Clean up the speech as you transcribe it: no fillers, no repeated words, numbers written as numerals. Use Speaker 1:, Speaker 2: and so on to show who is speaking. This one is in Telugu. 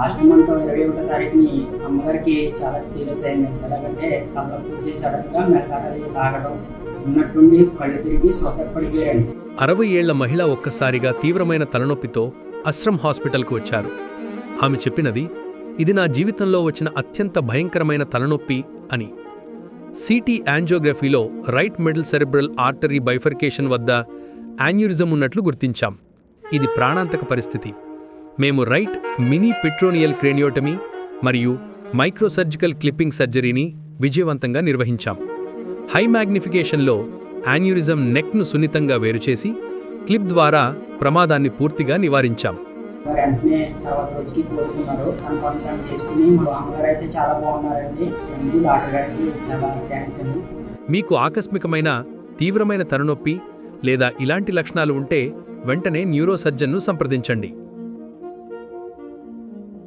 Speaker 1: లాస్ట్ మంత్ 21వ తారీఖుని అమ్మగారికి చాలా సీరియస్ అయింది. ఎలాగంటే తలనొప్పి వచ్చి సడన్గా మెల్లగా లాగడం, ఉన్నట్టుండి కళ్ళు తిరిగి స్పృహ పడిపోయారండి.
Speaker 2: 60 ఏళ్ల మహిళ ఒక్కసారిగా తీవ్రమైన తలనొప్పితో అశ్రమ్ హాస్పిటల్కు వచ్చారు. ఆమె చెప్పినది, ఇది నా జీవితంలో వచ్చిన అత్యంత భయంకరమైన తలనొప్పి అని. సిటీ యాంజియోగ్రఫీలో right middle cerebral artery bifurcation వద్ద యాన్యూరిజం ఉన్నట్లు గుర్తించాం. ఇది ప్రాణాంతక పరిస్థితి. మేము రైట్ మినీ పెట్రోనియల్ క్రేనియోటమీ మరియు మైక్రోసర్జికల్ క్లిప్పింగ్ సర్జరీని విజయవంతంగా నిర్వహించాం. హై మ్యాగ్నిఫికేషన్లో యాన్యూరిజం నెక్ను సున్నితంగా వేరుచేసి క్లిప్ ద్వారా ప్రమాదాన్ని పూర్తిగా నివారించాం.
Speaker 1: వెంటనే తర్వాత రోజుకి కోరుకున్నారు. తన పని తను చేసుకుని మా అమ్మగారు అయితే చాలా బాగున్నారండి. డాక్టర్ గారికి చాలా థ్యాంక్స్ అండి.
Speaker 2: మీకు ఆకస్మికమైన తీవ్రమైన తలనొప్పి లేదా ఇలాంటి లక్షణాలు ఉంటే వెంటనే న్యూరోసర్జన్ను సంప్రదించండి.